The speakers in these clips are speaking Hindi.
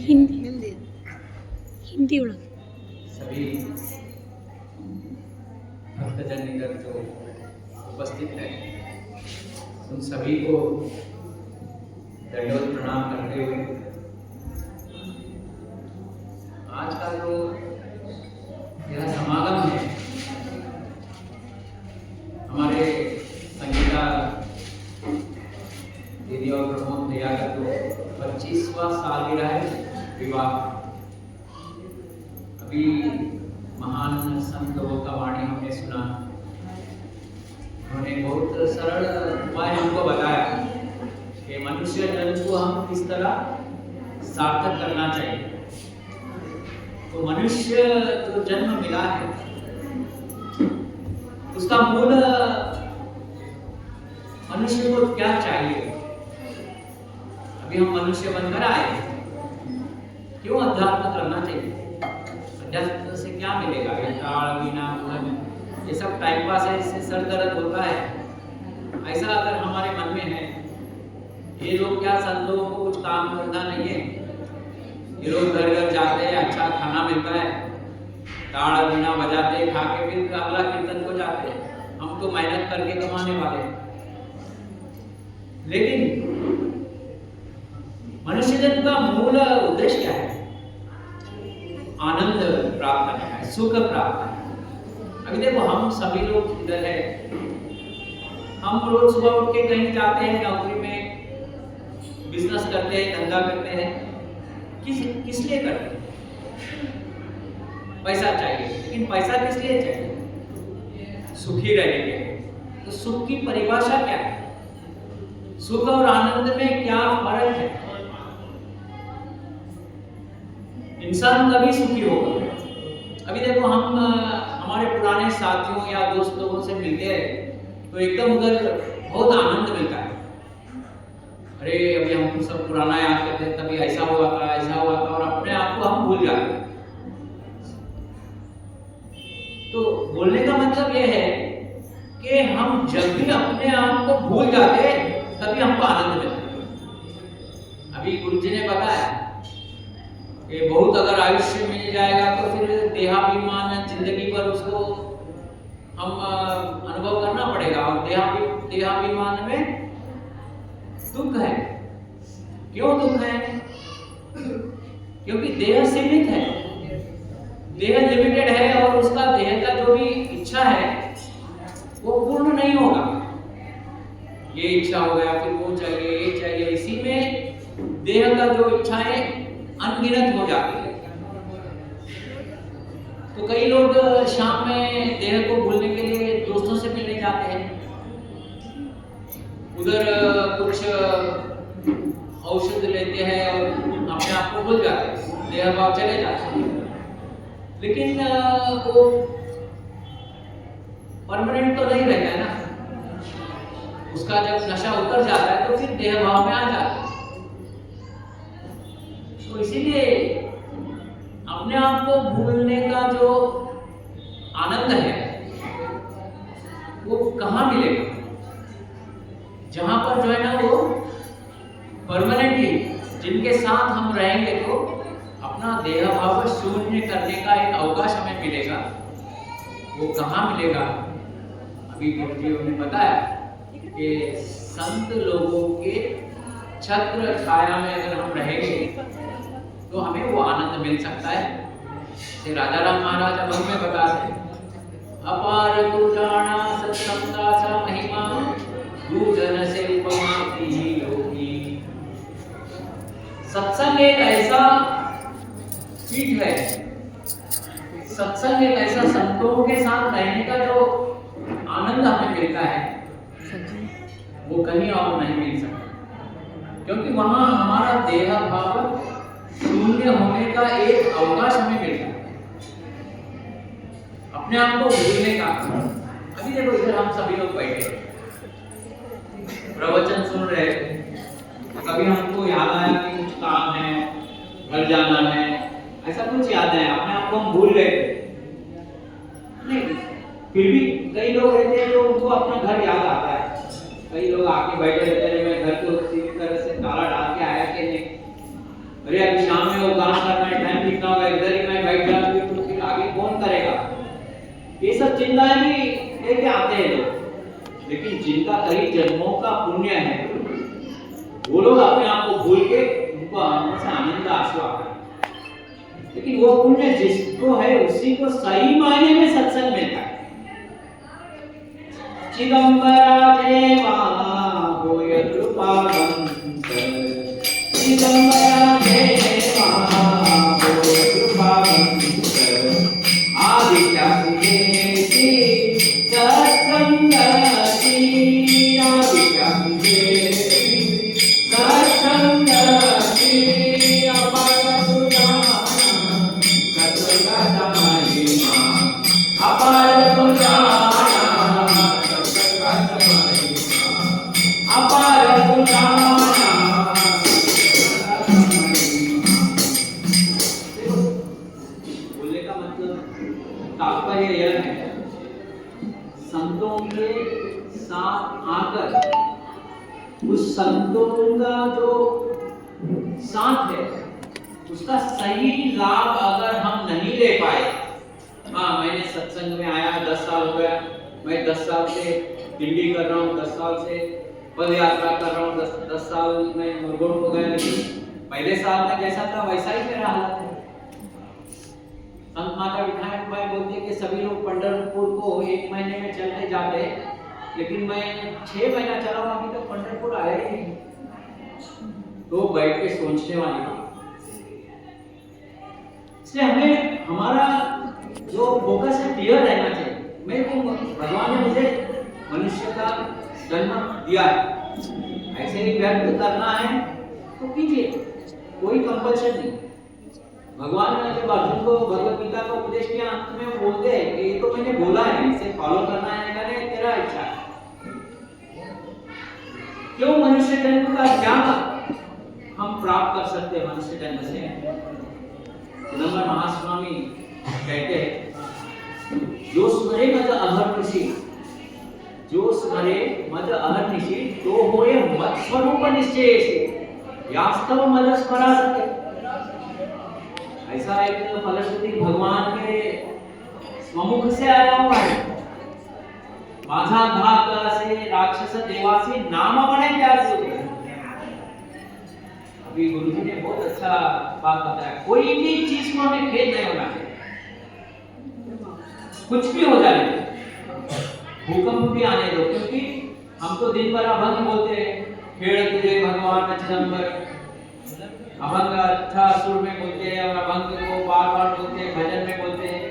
हिंदी हिंदी उड़ा सभी भक्तजन इधर जो उपस्थित है उन सभी को दंडवत प्रणाम करते हुए आज का जो यह समागम है हमारे संगीता दीदी और प्रमोद भैया का जो 25वां सालगिरह है विवाह। अभी महान संत लोगों का वाणी हमने सुना, उन्होंने बहुत सरल उपाय हमको बताया कि मनुष्य जन्म को हम किस तरह सार्थक करना चाहिए। तो मनुष्य जो जन्म मिला है उसका मूल मनुष्य को क्या चाहिए। अभी हम मनुष्य बनकर आए, क्यों अध्यात्म करना चाहिए? अध्यात्म से क्या मिलेगा? ये ताड़ वीणा धुन ये सब टाइम पास है, इससे सर दर्द होता है। ऐसा अगर हमारे मन में है, ये लोग क्या संत लोगों को कुछ काम करना नहीं है, ये लोग घर घर जाते हैं, अच्छा खाना मिलता है, ताड़ वीणा बजाते खा के फिर अगला कीर्तन को जाते हैं। हम तो मेहनत करके कमाने वाले हैं। लेकिन मनुष्य जन्म का मूल उद्देश्य क्या है? आनंद प्राप्त करना है, सुख प्राप्त करना है। अभी देखो हम सभी लोग इधर है, हम रोज सुबह उठ के कहीं जाते हैं, नौकरी में बिजनेस करते हैं, धंधा करते हैं। किस लिए करते हैं? पैसा चाहिए। लेकिन पैसा किस लिए चाहिए? सुखी रहने के लिए। तो सुख की परिभाषा क्या है? सुख और आनंद में क्या फर्क है? इंसान कभी सुखी होगा। अभी देखो हम हमारे पुराने साथियों या दोस्त लोगों से मिलते हैं तो एकदम उधर बहुत आनंद मिलता है। अरे अभी हम सब पुराना याद करते हैं, तभी ऐसा हुआ था, ऐसा हुआ था, और अपने आप को हम भूल जाते हैं। तो बोलने का मतलब यह है कि हम जब भी अपने आप को भूल जाते हैं तभी हमको आनंद मिलता है। अभी गुरु जी ने बताया कि बहुत अगर आयुष्य मिल जाएगा तो फिर देहाभिमान जिंदगी पर उसको हम अनुभव करना पड़ेगा। और देहाभिमान में दुख है। क्यों दुख है? क्योंकि देह सीमित है, देह लिमिटेड है, और उसका देह का जो भी इच्छा है वो पूर्ण नहीं होगा। ये इच्छा हो गया, फिर वो चाहिए, ये चाहिए, इसी में देह का जो इच्छाएं अनगिनत हो जाती है। तो कई लोग शाम में देह को भूलने के लिए दोस्तों से मिलने जाते हैं, उधर कुछ औषध लेते हैं और अपने आप को भूल जाते हैं, देह भाव चले जाते हैं। लेकिन वो परमानेंट तो नहीं रहता है ना। उसका जब नशा उतर जाता है तो फिर देह भाव में आ जाता है। तो इसीलिए अपने आप को भूलने का जो आनंद है वो कहाँ मिलेगा? जहां पर जो है ना वो परमानेंटली जिनके साथ हम रहेंगे तो अपना देह भाव शून्य करने का एक अवकाश हमें मिलेगा। वो कहाँ मिलेगा? अभी गुरुजियों ने बताया कि संत लोगों के छत्र छाया में अगर हम रहेंगे तो हमें वो आनंद मिल सकता है। श्री राजा राम महाराज अब हमें बताते अपार तू जाना सत्संगा सा महिमा दूजन से उपमा की योगी। सत्संग एक ऐसा पीठ है, सत्संग एक ऐसा संतों के साथ रहने का जो आनंद हमें मिलता है वो कहीं और नहीं मिल सकता। क्योंकि वहां हमारा देह भाव शून्य होने का एक अवकाश हमें मिलता है। अपने आप को भूलने का। अभी देखो इधर हम सभी लोग बैठे प्रवचन सुन रहे थे, तो कभी हमको याद आया कि कुछ काम है, घर जाना है, ऐसा कुछ याद है, अपने आप को हम भूल गए थे। नहीं, फिर भी कई लोग रहते हैं जो उनको अपना घर याद आता है। कई लोग आके बैठे रहते हैं, मैं घर को उसी तरह से ताला डाल के आया कि नहीं, अरे अभी शाम में वो काम करना है, टाइम कितना होगा, इधर ही मैं बैठ जाऊंगी तो फिर आगे कौन करेगा। ये सब चिंताएं भी लेके आते हैं लोग, लेकिन जिनका कई जन्मों का पुण्य है वो लोग अपने आप को भूल के उनको आनंद से आनंद आंसू आता है। लेकिन वो पुण्य जिसको है उसी को सही मायने में सत्संग मिलता है। चिदंबरा देवा होय कृपावंत, चिदंबरा देवा होय कृपावंत, आदित्यासी सत्संगति, आदित्यासी सत्संगति, अपार पुराण सत्संगता महिमा, अपार पुराण बोलने का मतलब तात्पर्य यह है, संतों के साथ आकर उस संतों का जो साथ है उसका सही लाभ अगर हम नहीं ले पाए, हाँ मैंने सत्संग में आया 10 साल हो गया, मैं 10 साल से दिल्ली कर रहा हूँ, 10 साल से पद यात्रा कर रहा हूँ, 10 साल में मुरगुण हो गया, लेकिन पहले साल में जैसा था वैसा ही मेरा हालत है। संत माता विधायक भाई बोलते हैं कि सभी लोग पंढरपुर को 1 महीने में चलते जाते, लेकिन मैं 6 महीना चला हूँ, अभी तक पंढरपुर आया ही नहीं। तो बैठ के सोचने वाली बात, इसलिए हमें हमारा जो फोकस है क्लियर रहना चाहिए। मेरे को भगवान ने मुझे मनुष्य का जन्म दिया है, ऐसे ही व्यक्त करना है तो कीजिए, कोई कंपल्शन नहीं। भगवान ने जब अर्जुन को भगवत गीता का उपदेश किया, अंत में बोलते हैं कि ये तो मैंने बोला है, इसे फॉलो करना है, करे तेरा इच्छा है। क्यों मनुष्य जन्म का ज्ञान हम प्राप्त कर सकते हैं मनुष्य जन्म से। चिदंबर महास्वामी कहते हैं, जो स्मरे मद अहर्निशि, जो स्मरे मद अहर्निशि तो होए मत स्वरूप निश्चय से वास्तव मद स्मरा सके। ऐसा एक फलश्रुति भगवान के स्वमुख से आया हुआ है, माझा घात से राक्षस देवासी नाम बने प्यासे हुए। अभी गुरुजी ने बहुत अच्छा बात बताया, कोई भी चीज को हमें खेद नहीं होना चाहिए, कुछ भी हो जाए, भूकंप भी आने दो, क्योंकि हम तो दिन भर अभंग बोलते हैं, खेड़ तुझे भगवान चिदंबर, अभंग अच्छा सुर में बोलते हैं और अभंग को बार बार बोलते हैं, भजन में बोलते हैं,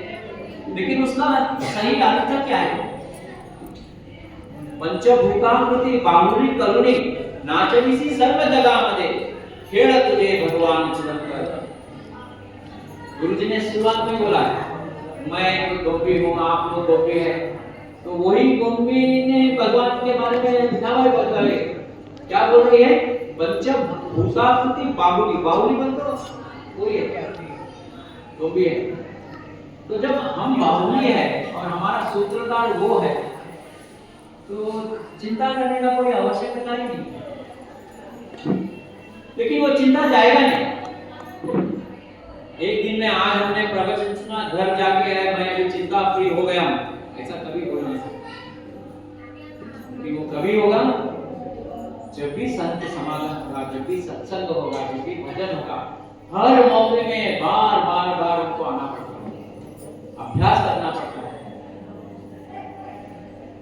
लेकिन उसका सही अर्थ क्या है। पंचभूताकृति बाहुरी करुणी नाचनीसी सर्व जगामध्ये, खेड़ तुझे भगवान चिदंबर। गुरुजी ने शुरुआत में बोला मैं गोपी हूँ, आप लोग गोपी है, तो वही गोपी ने भगवान के बारे में लिखा बताए, क्या बोल रही है, पंचभूताकृति बाहुली, बाहुली बन तो वही है, गोपी है। तो जब हम बाहुली है और हमारा सूत्रधार वो है, तो चिंता करने का कोई आवश्यकता ही नहीं। लेकिन वो चिंता जाएगा नहीं। एक दिन में आज हमने प्रवचन सुना, घर जाके है मैं भी चिंता फ्री हो गया हूं, ऐसा कभी हो नहीं सकता। वो कभी होगा जब भी संत समागम होगा, जब भी सत्संग होगा, जब भी भजन होगा, हर मौके में बार बार बार उनको आना पड़ता है, अभ्यास करना पड़ता है,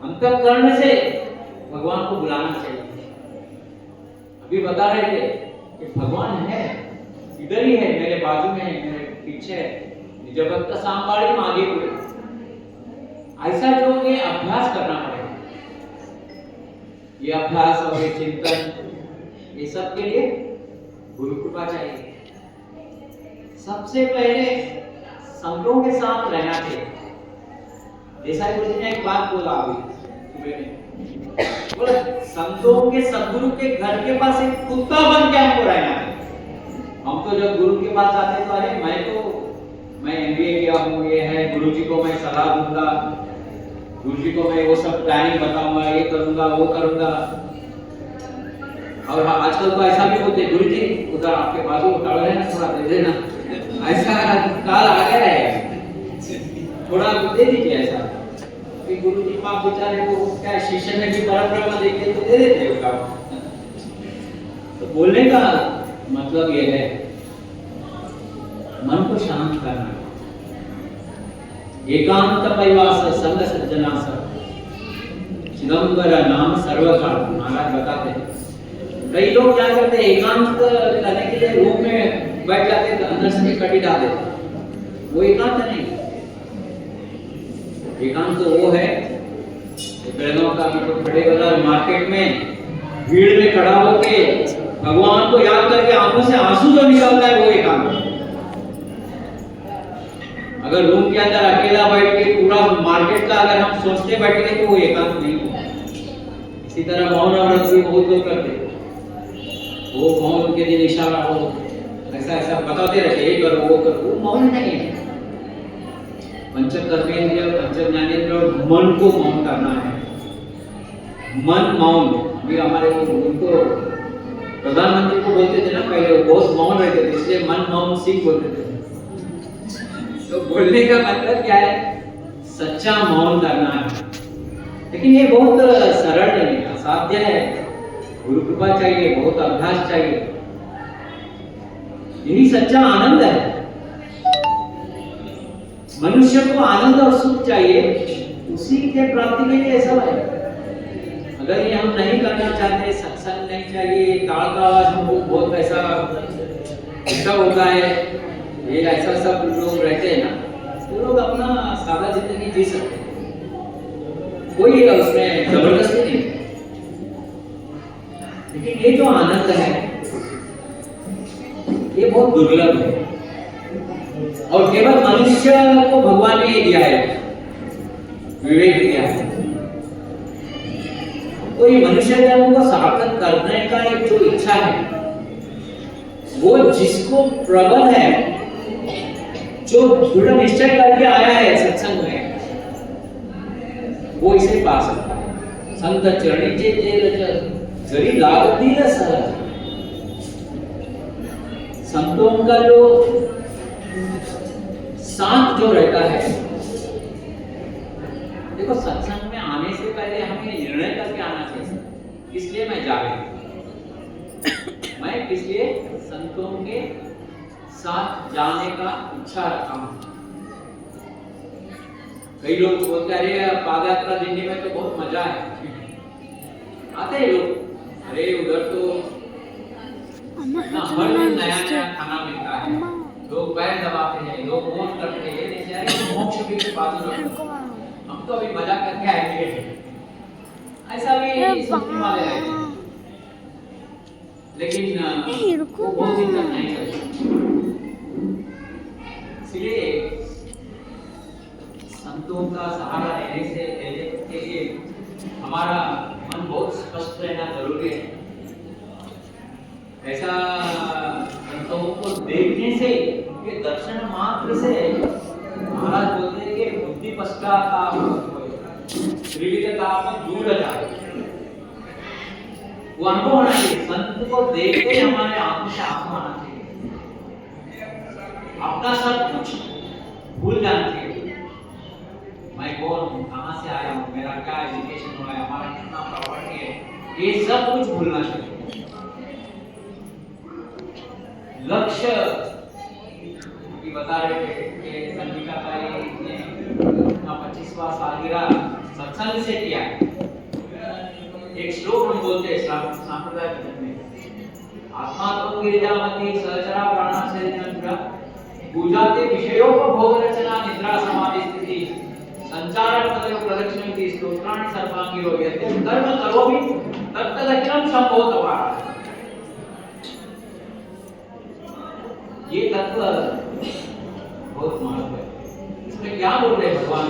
अंतःकरण से भगवान को बुलाना चाहिए। अभी बता रहे थे कि भगवान है, इधर ही है, मेरे बाजू में है, मेरे पीछे है, निज भक्त सांबाड़ी मागे हुए। ऐसा जो ये अभ्यास करना पड़ेगा, ये अभ्यास और ये चिंतन, ये सब के लिए गुरु कृपा चाहिए। सबसे पहले संतों के साथ रहना चाहिए। देसाई गुरु जी ने एक बात बोला अभी सुबह में, बोला संतों के सदगुरु के घर के पास एक कुत्ता बन के हमको रहना है। हम तो जब गुरु के पास जाते तो अरे मैं एमबीए किया हूँ, ये है, गुरु जी को मैं सलाह दूंगा, गुरु जी को मैं वो सब प्लानिंग बताऊंगा, ये करूंगा वो करूंगा। और आजकल तो ऐसा भी होते, गुरु जी उधर आपके बाजू उठा रहे हैं, थोड़ा दे देना, ऐसा काल आ गया है, थोड़ा दे दीजिए ऐसा। कि गुरु जी पाप बेचारे को क्या शिष्य ने भी परंपरा देखे तो दे देते हो काम। तो बोलने का मतलब ये है मन को शांत करना, एकांत परिवास संग सज्जनास चिदंबर नाम सर्वकाल। महाराज बताते हैं कई लोग क्या करते हैं, एकांत करने के लिए रूम में बैठ जाते हैं, अंदर से कटी डाल देते, वो एकांत नहीं। एकांत तो वो है बेलगांव का बड़े बाजार मार्केट में भीड़ में खड़ा होके भगवान को याद करके आंखों से आंसू जो निकलता है वो एकांत। अगर रूम के अंदर अकेला बैठ के पूरा मार्केट का अगर हम सोचते बैठेंगे तो वो एकांत नहीं होगा। इसी तरह मौन व्रत भी बहुत लोग करते, वो मौन के दिन इशारा हो, ऐसा ऐसा बताते रहते, ये करो वो करो, वो मौन नहीं है। पंच कर्मेंद्रिय पंच ज्ञानेंद्रिय और मन को मौन करना है। मन मौन भी हमारे उनको प्रधानमंत्री को बोलते थे ना पहले, वो बहुत मौन रहते थे, इसलिए मन मौन सिंह बोलते थे। तो बोलने का मतलब क्या है, सच्चा मौन करना है। लेकिन ये बहुत सरल नहीं, असाध्य है, गुरु कृपा चाहिए, बहुत अभ्यास चाहिए। यही सच्चा आनंद है। मनुष्य को आनंद और सुख चाहिए, उसी के प्राप्ति के लिए ऐसा है। अगर ये हम नहीं करना चाहते, सत्संग नहीं चाहिए, ताड़ का आवाज हमको बहुत ऐसा होता है, ये ऐसा सब लोग रहते हैं ना, वो लोग अपना सादा जिंदगी जी सकते हैं, कोई उसमें जबरदस्ती नहीं। लेकिन ये जो आनंद है ये बहुत दुर्लभ है, और केवल मनुष्य को भगवान ने दिया है, विवेक दिया है। तो ये मनुष्य जन्म को सार्थक करने का एक जो इच्छा है, वो जिसको प्रबल है, जो दृढ़ निश्चय करके आया है सत्संग में, वो इसे पा सकता है। संत चरणी जे जरी लागतील सहज। संतों का जो साथ जो रहता है, देखो सत्संग में आने से पहले हमें निर्णय करके आना चाहिए, इसलिए मैं जा रही हूं, मैं इसलिए संतों के साथ जाने का इच्छा रखा हूं। कई लोग बोलते हैं अरे पाद यात्रा दिल्ली में तो बहुत मजा है, आते हैं लोग, अरे उधर तो हर दिन नया नया खाना मिलता है, लोग पैर दबाते हैं, लोग मौज करते हैं, मोक्ष भी बाजू रखो, हम तो अभी मजा करके आएंगे, ऐसा भी सोचने वाले हैं। लेकिन वो बहुत दिन तक नहीं चलता। इसलिए संतों का सहारा लेने के लिए हमारा मन बहुत स्पष्ट रहना जरूरी है। ऐसा संतों को देखने से, के दर्शन मात्र से महाराज बोलते हैं कि बुद्धि पश्चाताप त्रिविधताप दूर जाए, वो अनुभव होना चाहिए। संत को देखते ही हमारे आंखों से आंसू आना चाहिए, अपना सब कुछ भूल जाना चाहिए। मैं कौन हूँ, कहाँ से आया हूँ, मेरा क्या एजुकेशन हुआ है, हमारा कितना प्रॉपर्टी है, ये सब कुछ भूलना चाहिए। लक्ष्य की बता रहे थे कि संगीता का ये 25वां सालगिरह सत्संग से किया। एक श्लोक हम बोलते हैं सांप्रदाय भजन में, आत्मा तो गिरिजामती सहचरा प्राणा से जुड़ा, पूजाते विषयों को भोग रचना निद्रा समाधि स्थिति संचार तदेव प्रदक्षिण की स्तोत्राणि सर्वांगिरो यद्य कर्म करोमि तत्तदक्षरं संभवतवा। ये तत्व बहुत महत्व है। इसमें क्या बोल रहे भगवान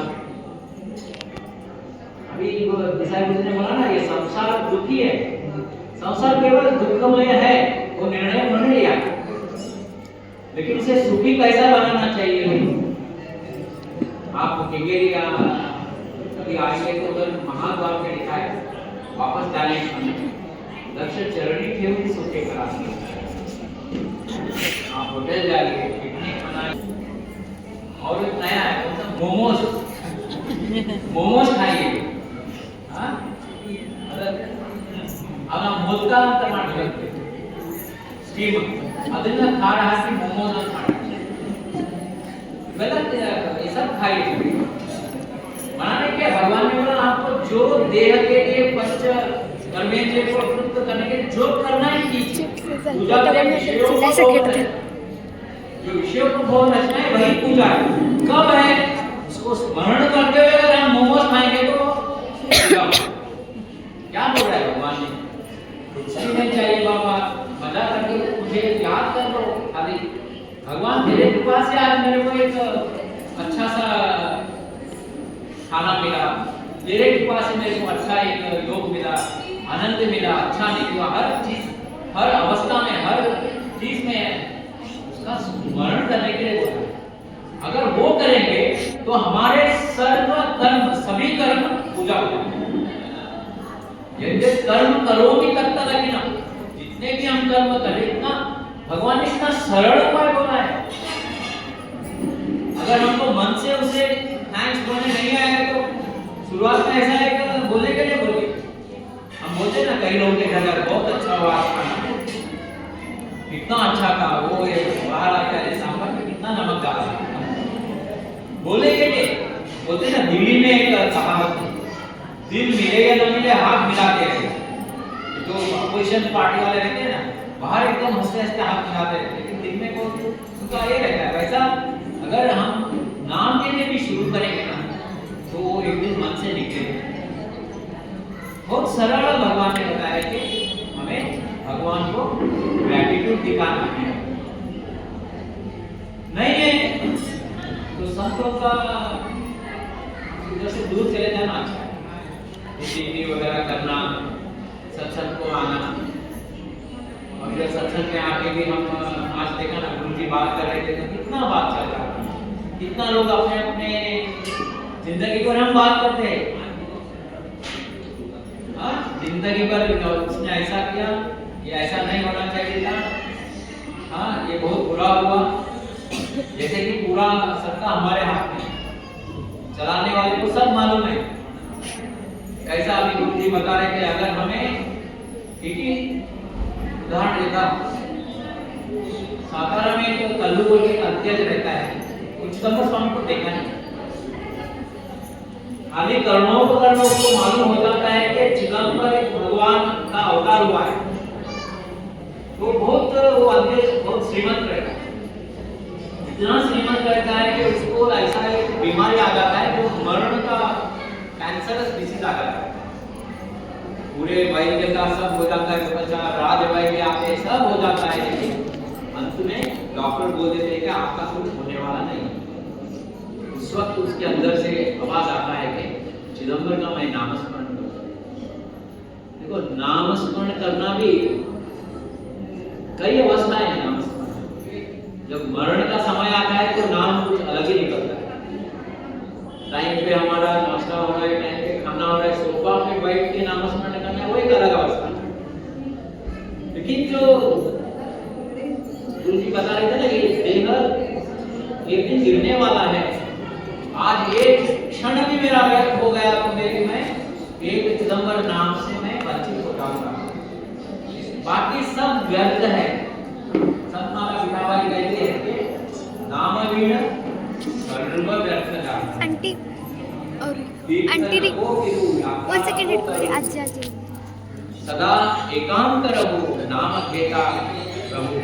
ईसाई गुरु ने बोला ना, ये संसार दुखी है, संसार केवल दुखमय है, वो निर्णय उन्होंने लिया, लेकिन इसे सुखी कैसा बनाना चाहिए। आप देखेंगे या कभी आएंगे तो उधर महाद्वार पे लिखा है वापस जाने लक्ष्य चरणी ठेवून सुखे करा। आप होटल जाइए, पिकनिक मनाइए, और एक नया है मतलब मोमोज खाइए। हाँ, ಅವನ ಮೊದಲ ಅಂತ ಮಾಡ್ಬೇಕು ಸ್ಟೀಮ್ ಅದನ್ನ ಖಾರ ಹಾಕಿ मोमोज ಅಂತ ಮಾಡ್ತಾರೆ। ಇವೆಲ್ಲ ये सब खाइए। बनाने के भगवान ने बोला आपको जो देह के लिए पंच कर्मेंद्रिय को तृप्त करने के जो करना है कीजिए। पूजा के विषयों को जो विषयों को भोग रचना है वही पूजा है। कब है उसको स्मरण करते हुए अगर हम मोमोज खाएंगे तो क्या बोल रहा है भगवान ने, कुछ भी नहीं चाहिए बाबा, मजा करके मुझे याद कर लो खाली। भगवान मेरे कृपा से आज मेरे को एक अच्छा सा खाना मिला, तेरे कृपा से मेरे को अच्छा एक योग मिला, आनंद मिला, अच्छा निकला। हर चीज हर अवस्था में हर चीज में उसका स्मरण करने के लिए बोला। अगर वो करेंगे तो हमारे सर्व कर्म सभी कर्म पूजा हो जाएंगे। यदि कर्म करोमि तत्तदकिना, जितने भी हम कर्म करें इतना भगवान ने इतना सरल उपाय बोला है। अगर हमको मन से उसे थैंक्स बोलने नहीं आएगा तो शुरुआत में ऐसा है कि बोले के नहीं बोले। हम बोलते ना कई लोग के घर बहुत अच्छा हुआ खाना, कितना अच्छा था वो, ये बाहर आके सांभर में कितना नमक डाला, बोले के नहीं बोलते ना। दिल्ली में एक कहावत है, दिल मिले या न मिले हाथ मिलाते हैं। जो अपोजिशन पार्टी वाले रहते हैं ना, बाहर एकदम हंसते हंसते हाथ मिलाते हैं, लेकिन दिल में को उनका ये रहता है। वैसा अगर हम नाम लेने भी शुरू करेंगे ना तो वो एक दिन मन से निकलेगा। बहुत सरल भगवान ने बताया कि हमें भगवान को ग्रैटिट्यूड दिखाना है। नहीं है तो संतों का से दूर चले जाना अच्छा है। टीवी वगैरह करना, सत्संग को आना, और इधर सत्संग में आके भी हम आज देखा ना गुरु जी बात कर रहे थे तो कितना बात चल रहा है, कितना लोग अपने अपने जिंदगी पर हम बात करते हैं। हाँ, जिंदगी पर उसने ऐसा किया, ये ऐसा नहीं होना चाहिए था, हाँ ये बहुत बुरा हुआ, जैसे कि पूरा सत्ता हमारे हाथ में, चलाने वाले को सब मालूम है। ऐसा अभी गुरु जी बता रहे कि अगर हमें ठीक ही उदाहरण देता, सातारा में तो कल्लू बोल के अध्यक्ष रहता है, उच्चतम स्वामी को देखा नहीं, खाली करोड़ों को मालूम हो जाता है कि चिदंबर एक भगवान का अवतार हुआ है। वो बहुत वो अध्यक्ष बहुत श्रीमंत रहता है, इतना श्रीमंत रहता है कि उसको ऐसा एक बीमारी आ जाता है जो मरण का कैंसरस डिसीज आ जाता है। पूरे वैद्य का सब हो जाता है, उपचार राज वैद्य आते सब हो जाता है, लेकिन अंत में डॉक्टर बोल देते हैं कि आपका कुछ होने वाला नहीं। उस वक्त उसके अंदर से आवाज आता है कि चिदंबर का मैं नामस्मरण करूं। देखो नामस्मरण करना भी कई अवस्थाएं हैं। नामस्मरण जब मरण का समय आता है तो नाम कुछ अलग ही निकलता है। टाइम पे हमारा नाश्ता हो रहा है, टाइम पे खाना हो रहा है, सोफा पे बैठ के नामस्मरण करना वो एक अलग अवस्था है। लेकिन जो गुरु जी बता रहे थे ना कि देह एक दिन गिरने वाला है, आज एक क्षण भी मेरा व्यर्थ हो गया तो मेरी मैं एक चिदंबर नाम से मैं वंचित हो जाऊंगा, बाकी सब व्यर्थ है। सतमाला विठाबाई कहते हैं कि नाम वीण सर्व व्यर्थ जाता। आंटी और आंटी वन सेकंड वेट करिए, आज सदा एकांत रहो नाम घेता प्रभु।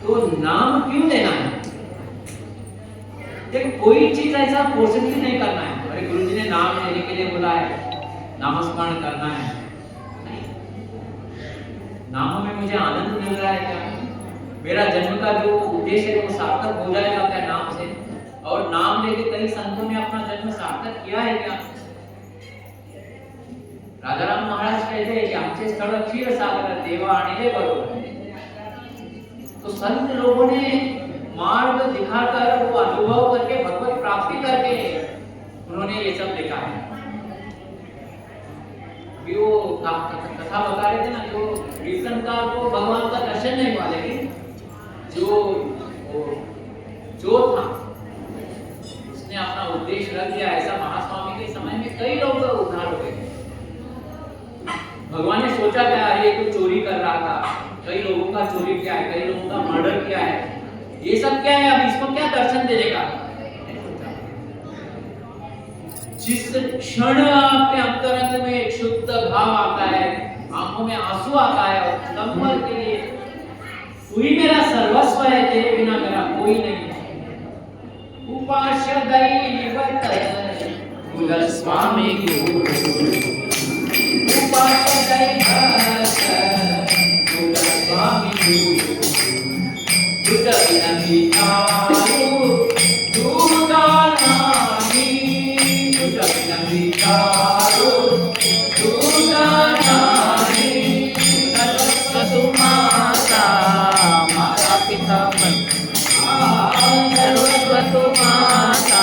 तो नाम क्यों लेना है? देखो कोई चीज ऐसा फोर्सफुली नहीं करना है, अरे गुरुजी ने नाम लेने के लिए बोला है, नामस्मरण करना है, नाम में मुझे आनंद मिल रहा है क्या? मेरा जन्म का जो उद्देश्य है वो सार्थक हो जाएगा क्या नाम से? और नाम लेके कई संतों ने अपना जन्म सार्थक किया है क्या? राजाराम महाराज कहते हैं कि आमचे स्थळ क्षीरसागर देवा आणिले बरोबर। तो संत लोगों ने मार्ग दिखाकर, वो अनुभव करके, भगवत प्राप्ति करके उन्होंने ये सब लिखा है। अभी वो कथा बता रहे थे ना, जो कीर्तनकार को भगवान का दर्शन नहीं हुआ, लेकिन जो था उसने अपना उद्देश्य रख दिया। ऐसा महास्वामी के समय में कई लोग उद्धार हो गए। भगवान ने सोचा क्या, ये कोई चोरी कर रहा था, कई लोगों का चोरी किया है, कई लोगों का मर्डर किया है, ये सब क्या है, अब इसको क्या दर्शन देने का। जिस क्षण आपके अंतरंग में एक शुद्ध भाव आता है, आंखों में आंसू आता है और नंबर के लिए तू ही मेरा सर्वस्व है, तेरे बिना मेरा कोई नहीं है। उपास्य दैवत कुल स्वामी गुरु, उपास्य दैवत कुल स्वामी गुरु, तुझ बिना विचारू दूधा नामी, तुझ बिना विचारू दूधा नामी। सरस्वती माता माता पिता सर्वस्वतो माता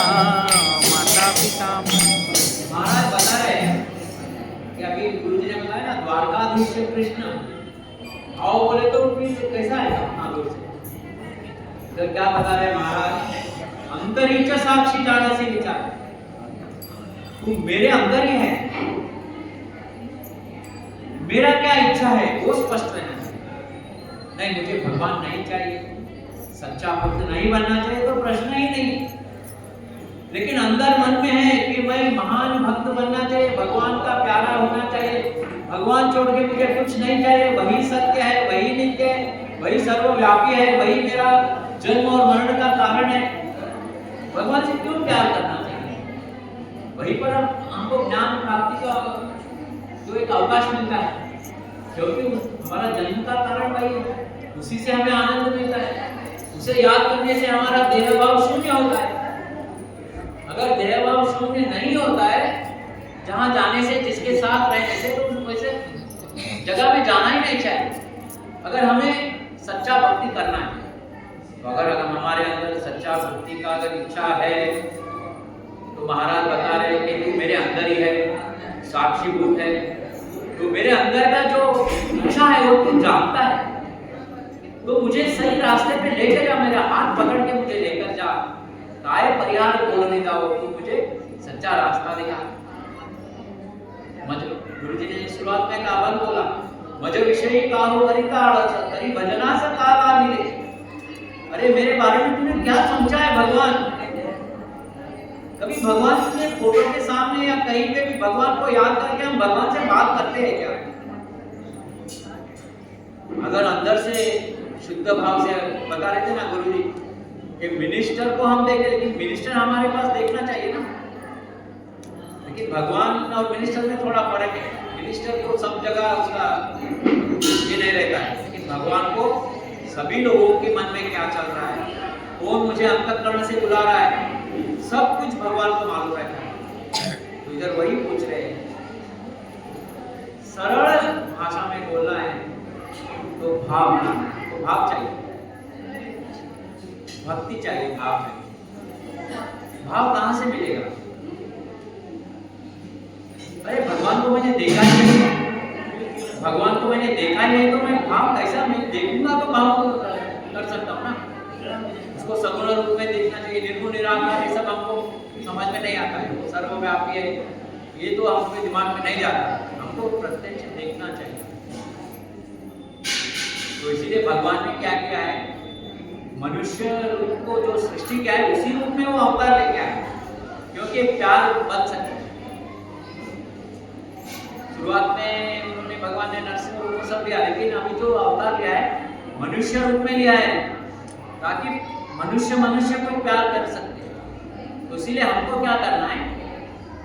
माता पिता। महाराज बता रहे हैं कि अभी गुरुजी ने बताया ना, द्वारकाधीश कृष्ण आओ बोले तो फिर कैसा है अपना दूर से। तो क्या बता रहे महाराज, अंतरिक्ष साक्षी जाने से विचार, तू मेरे अंदर ही है, मेरा क्या इच्छा है वो स्पष्ट रहना चाहिए। नहीं मुझे भगवान नहीं चाहिए, सच्चा भक्त नहीं बनना चाहिए तो प्रश्न ही नहीं, लेकिन अंदर मन में है कि मैं महान भक्त बनना चाहिए, भगवान का प्यारा होना चाहिए, भगवान छोड़ के मुझे कुछ नहीं चाहिए, वही सत्य है, वही नित्य है, वही सर्वव्यापी है, वही मेरा जन्म और मरण का कारण है। भगवान से क्यों प्यार करना चाहिए? वहीं पर हमको ज्ञान प्राप्ति का जो एक अवकाश मिलता है, क्योंकि हमारा जन्म का कारण वही है, उसी से हमें आनंद मिलता है, उसे याद करने से हमारा देह भाव शून्य होता है। अगर देह भाव शून्य नहीं होता है, जहां जाने से, जिसके साथ रहने से, तो वैसे जगह में जाना ही नहीं चाहिए। अगर हमें सच्चा भक्ति करना है, तो अगर हमारे अंदर सच्चा भक्ति का अगर इच्छा है, तो महाराज बता रहे हैं कि तू मेरे अंदर ही है, साक्षीभूत है, तो मेरे अंदर का जो इच्छा है वो तू जानता है, तो मुझे सही रास्ते पे लेकर जा, मेरा हाथ पकड़ के मुझे लेकर जा, काय परिहार बोलने जाओ, तू मुझे सच्चा रास्ता दिखा। गुरुजी ने शुरुआत में कावन बोला, मज विषयी काहू करिता अड़च, करी भजना से काला मिले। अरे मेरे बारे में तूने क्या सोचा है भगवान? कभी भगवान के फोटो के सामने या कहीं पे भी भगवान को याद करके हम भगवान से बात करते हैं क्या? अगर अंदर से शुद्ध भाव से, बता रहे थे ना गुरुजी कि मिनिस्टर को हम देखें, लेकिन मिनिस्टर हमारे पास देखना चाहिए ना, लेकिन भगवान और मिनिस्टर में थोड़ा फर्क है। मिनिस्टर को सब जगह उसका ये नहीं रहता है, लेकिन भगवान को सभी लोगों के मन में क्या चल रहा है, कौन मुझे अंतःकरण से बुला रहा है, सब कुछ भगवान को मालूम रहता है। तो इधर वही पूछ रहे हैं, सरल भाषा में बोलना है तो भाव चाहिए, भक्ति चाहिए, भाव चाहिए। भाव कहां से मिलेगा? अरे भगवान को मैंने देखा ही नहीं, भगवान को मैंने देखा ही नहीं, तो मैं भाव कैसा, मैं देखूंगा तो भाव कर सकता हूँ ना। उसको सगुण रूप में देखना चाहिए, निर्गुण निराकार ये सब हमको समझ में नहीं आता है, सर्वव्यापी है, ये तो हमको दिमाग में नहीं जाता, हमको प्रत्यक्ष देखना चाहिए। तो इसीलिए भगवान ने क्या किया है, मनुष्य रूप को जो सृष्टि किया है, उसी रूप में वो अवतार लेके आए, क्योंकि प्यार बन सके। शुरुआत में उन्होंने, भगवान ने नरसिंह रूप सब लिया, लेकिन अभी जो अवतार लिया है मनुष्य रूप में लिया है, ताकि मनुष्य को प्यार कर सके। तो इसीलिए हमको क्या करना है,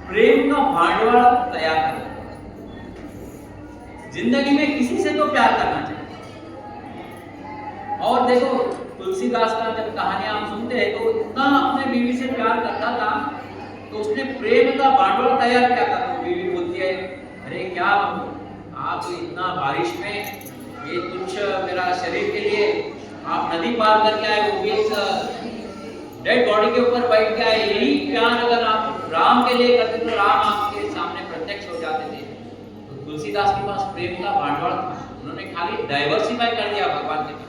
प्रेम का भांडवल तैयार करना है। जिंदगी में किसी से तो प्यार करना चाहिए। और देखो तुलसीदास का जब कहानियां हम सुनते हैं, तो इतना अपने बीवी से प्यार करता था, तो उसने प्रेम का भांडवल तैयार किया था। तो बीवी बोलती है, अरे क्या आप इतना बारिश में ये तुच्छ मेरा शरीर के लिए आप नदी पार करके आए, वो भी एक डेड बॉडी के ऊपर बैठ के आए। यही प्यार अगर आप राम के लिए करते तो राम आपके सामने प्रत्यक्ष हो जाते थे। तो तुलसीदास के पास प्रेम का भांडवल था, उन्होंने खाली डाइवर्सिफाई कर दिया भगवान के पास।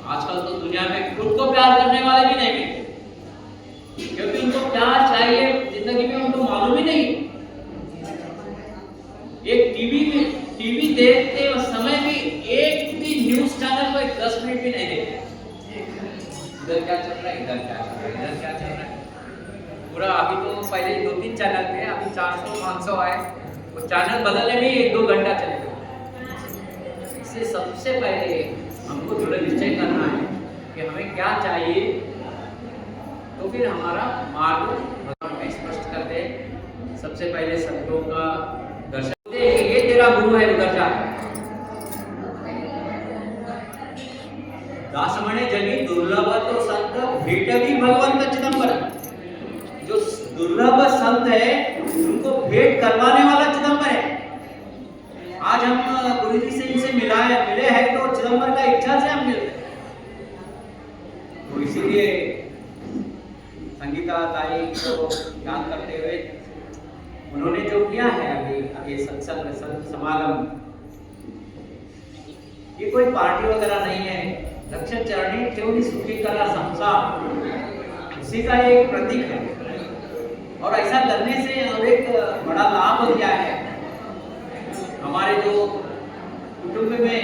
आजकल तो दुनिया में खुद को प्यार करने वाले भी नहीं मिलते, क्योंकि उनको प्यार चाहिए जिंदगी में उनको मालूम ही नहीं। एक टीवी देखते समय भी एक भी न्यूज चैनल को 10 मिनट भी नहीं देखते। इधर क्या चल रहा है, इधर क्या चल रहा है, इधर क्या चल रहा है, पूरा। अभी तो पहले 2-3 चैनल थे, अभी 400-500 आए। वो चैनल बदलने में 1-2 घंटा चलेगा। इससे सबसे पहले हमको दृढ़ निश्चय करना है कि हमें क्या चाहिए, तो फिर हमारा मार्ग भगवान में स्पष्ट कर दे। सबसे पहले संतों का दर्शन, ये तेरा गुरु है, उधर जा। दास म्हणे जगी दुर्लभ तो संत भेटवी भगवंत चिदंबर। जो दुर्लभ संत है उनको भेंट करवाने वाला चिदंबर है। आज हम गुरु जी से इनसे मिले हैं तो चिदंबर का इच्छा से हम मिल रहे हैं। तो इसीलिए संगीता ताई को याद करते हुए उन्होंने जो किया है अभी सत्संग समागम, ये कोई पार्टी वगैरह नहीं है। दक्ष चरणी ठेवली सुखी कला संसार, उसी का एक प्रतीक है। और ऐसा करने से और एक बड़ा लाभ क्या है, हमारे जो कुटुंब में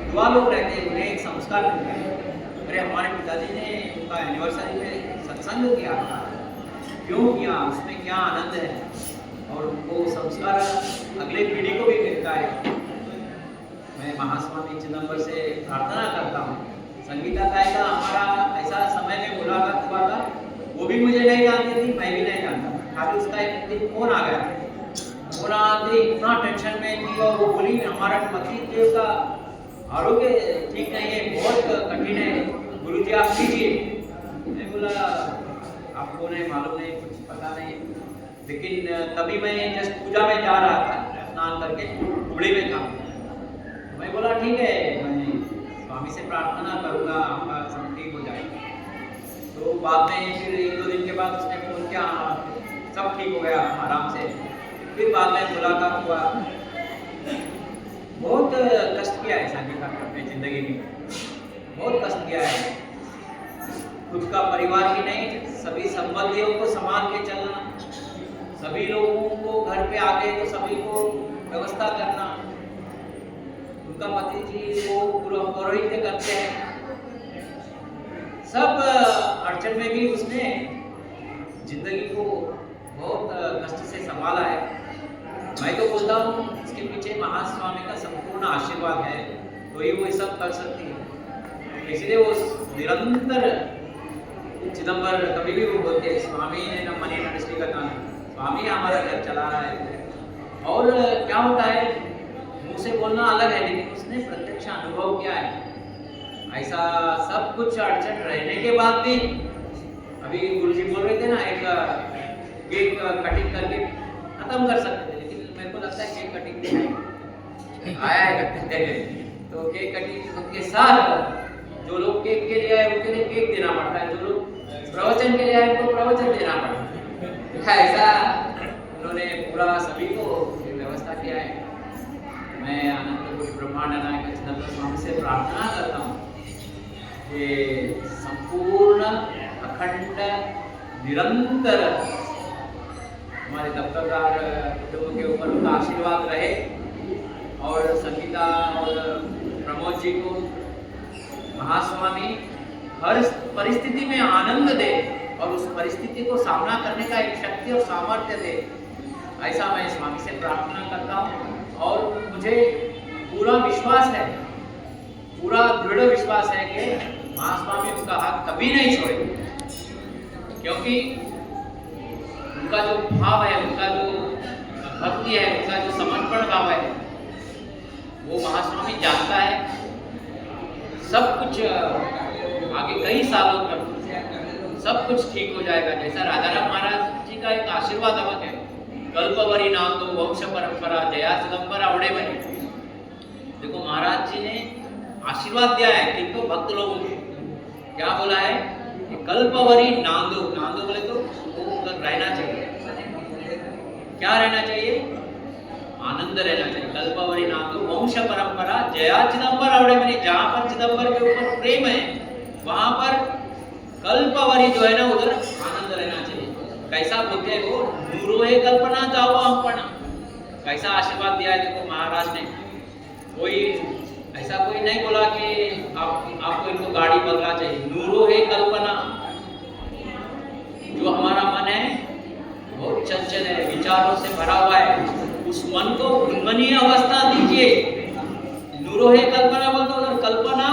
युवा लोग रहते हैं उन्हें एक संस्कार मिलता है। अरे हमारे पिताजी ने उनका एनिवर्सरी में सत्संग किया था, क्यों किया, उसमें क्या आनंद है, और वो संस्कार अगले पीढ़ी को भी मिलता है। मैं महास्वामी चिदंबर से प्रार्थना करता हूँ। संगीता ताई का हमारा ऐसा समय में मुलाकात हुआ था, वो भी मुझे नहीं जानती थी, मैं भी नहीं जानता था। खाली उसका एक दिन फोन आ गया, फोन आते इतना टेंशन में थी और वो बोली हमारा पति देव का आरोग्य ठीक नहीं है, बहुत कठिन है, गुरुजी आप कीजिए। मैं बोला आप कौन है मालूम नहीं, कुछ पता नहीं। लेकिन तभी मैं जस्ट पूजा में जा रहा था, स्नान करके कुबड़ी में था। मैं बोला ठीक है, मैं स्वामी से प्रार्थना करूँगा आपका सब ठीक हो जाएगा। तो बाद में फिर 1-2 दिन के बाद उसने फोन किया, सब ठीक हो गया आराम से। फिर बाद में मुलाकात हुआ। बहुत कष्ट किया है संगीता अपनी जिंदगी में, बहुत कष्ट किया है। खुद का परिवार ही नहीं, सभी संबंधियों को संभाल के चलना, सभी लोगों को घर पे आके तो सभी को व्यवस्था करना। उनका पति जी वो पुरोहित करते हैं, सब अड़चन में भी उसने जिंदगी को बहुत कष्ट से संभाला है। मैं तो बोलता हूँ इसके पीछे महास्वामी का संपूर्ण आशीर्वाद है, तो ही वो सब कर सकती है। इसलिए वो निरंतर चिदंबर कभी भी वो बोलते हैं स्वामी ने न मनी न दृष्टि का दान, स्वामी हमारा घर चला रहा है। और क्या होता है, मुंह से बोलना अलग है, लेकिन उसने प्रत्यक्ष अनुभव किया है। ऐसा सब कुछ अड़चन रहने के बाद भी, अभी गुरुजी बोल रहे थे ना, एक केक कटिंग करके खत्म कर सकते थे, लेकिन मेरे को लगता है केक कटिंग नहीं आया है। तो केक कटिंग के साथ जो लोग केक के लिए आए उनके लिए केक देना पड़ता है, जो लोग प्रवचन के लिए आए उनको प्रवचन देना पड़ता है। ऐसा उन्होंने पूरा सभी को व्यवस्था किया है। मैं अनंत कोटि ब्रह्मांड नायक चिदंबर स्वामी से प्रार्थना करता हूँ कि संपूर्ण अखंड निरंतर हमारे दफ्तरदार कुटुंब के ऊपर उनका आशीर्वाद रहे, और संगीता और प्रमोद जी को महास्वामी हर परिस्थिति में आनंद दे और उस परिस्थिति को सामना करने का एक शक्ति और सामर्थ्य दे, ऐसा मैं स्वामी से प्रार्थना करता हूँ। और मुझे पूरा विश्वास है, पूरा दृढ़ विश्वास है कि महास्वामी उनका हाथ कभी नहीं छोड़ेंगे, क्योंकि उनका जो भाव है, उनका जो भक्ति है, उनका जो समर्पण भाव है, वो महास्वामी जानता है। सब कुछ आगे कई सालों तक सब कुछ ठीक हो जाएगा। जैसा राजाराम महाराज जी का एक आशीर्वाद अलग है, कल्पवरी नाम दो वंश परंपरा जया चिदंबर आवड़े बने। देखो महाराज जी ने आशीर्वाद दिया है किंतु भक्त लोगों को क्या बोला है कि कल्पवरी नांदो, नांदो बोले तो उधर रहना चाहिए। क्या रहना चाहिए? आनंद रहना चाहिए। कल्पवरी नांदो वंश परंपरा जया चिदंबर आवड़े बने। जहां पर चिदंबर के ऊपर प्रेम है वहां पर कल्पवरी जो है ना उधर आनंद रहना चाहिए। कैसा बोलते हैं वो? नूरो है कल्पना जाओ हमपना। कैसा आशीर्वाद दिया है देखो महाराज ने। कोई ऐसा कोई नहीं बोला कि आपको इनको गाड़ी बंगला चाहिए। नूरो है कल्पना। जो हमारा मन है बहुत चंचल है, विचारों से भरा हुआ है, उस मन को उन्मनीय अवस्था दीजिए। नूरो है कल्पना बोलते उधर कल्पना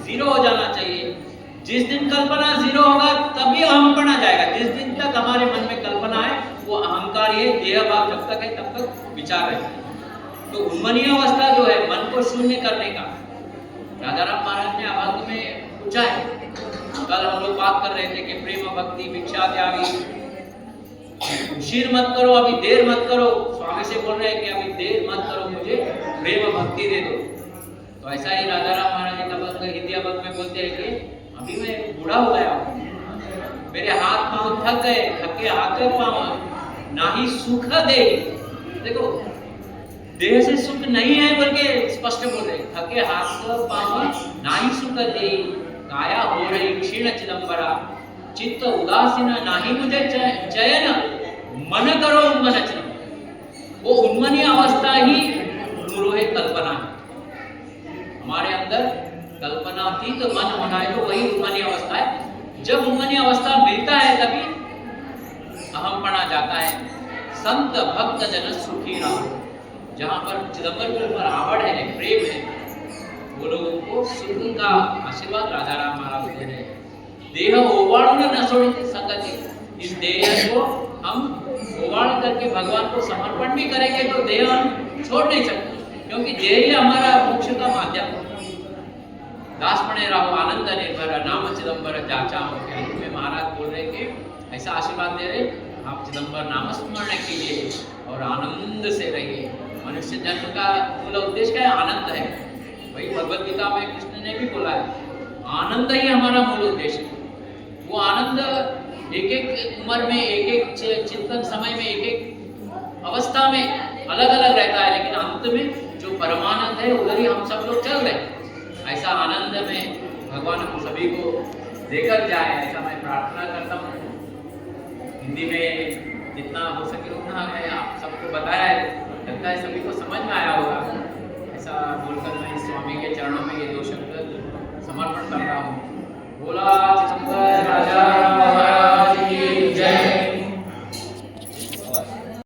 जीरो हो जाना चाहिए। जिस दिन कल्पना जीरो होगा तभी अहंपना जाएगा। जिस दिन तक हमारे मन में कल्पना है वो अहंकार है, देह भाव जब तक है तब तक विचार है। तो उन्मनीय अवस्था जो है मन को शून्य करने का, राजाराम महाराज ने अभंग में पूछा है। कल हम लोग बात कर रहे थे कि प्रेम भक्ति भिक्षा त्यागी, उशीर मत करो, अभी देर मत करो। स्वामी से बोल रहे हैं कि अभी देर मत करो, मुझे प्रेम भक्ति दे दो। तो ऐसा ही राजाराम महाराज का भक्त हिंदी अभंग में बोलते हैं कि अभी मैं बूढ़ा हो गया, मेरे हाथ पांव थक गए, थके हाथ पांव ना ही सुख दे। देखो देह से सुख नहीं है बल्कि स्पष्ट बोल रहे, थके हाथ पांव ना ही सुख दे, काया हो रही क्षीण चिदंबरा, चित्त उदासीन नाही मुझे चयन, मन करो उन्मन चिदंबर। वो उन्मनी अवस्था ही गुरु है कल्पना। हमारे अंदर कल्पनातीत मन होना है तो वही उन्मनी अवस्था है। जब उन्मनी अवस्था मिलता है तभी अहमपना जाता है। संत भक्त जन सुखी रहो। जहां पर चिदंबर के ऊपर आवड़ है, प्रेम है, वो लोगों को सुख का आशीर्वाद राजाराम महाराज दे रहे हैं। देह ओवाण न छोड़े संगति। इस देह को हम ओवाण करके भगवान को समर्पण भी करेंगे तो देह हम छोड़ नहीं सकते, क्योंकि देह ही हमारा मोक्ष का माध्यम है। दासपणे राहो आनंद निर्भर नाम चिदंबर जाचा हो। अंत में महाराज बोल रहे कि ऐसा आशीर्वाद दे रहे, आप चिदंबर नाम स्मरण कीजिए और आनंद से रहिए। मनुष्य जन्म का मूल उद्देश्य क्या है? आनंद है। वही भगवत गीता में कृष्ण ने भी बोला है, आनंद ही हमारा मूल उद्देश्य है। वो आनंद एक एक उम्र में, एक एक चिंतन समय में, एक एक अवस्था में अलग अलग रहता है, लेकिन अंत में जो परमानंद है उधर ही हम सब लोग चल रहे हैं। ऐसा आनंद में भगवान को सभी को देकर जाए, ऐसा मैं प्रार्थना करता हूँ। हिंदी में जितना हो सके उतना है आप सबको बताया है, लगता है सभी को समझ में आया होगा। ऐसा बोलकर मैं स्वामी के चरणों में ये 2 शब्द समर्पण करता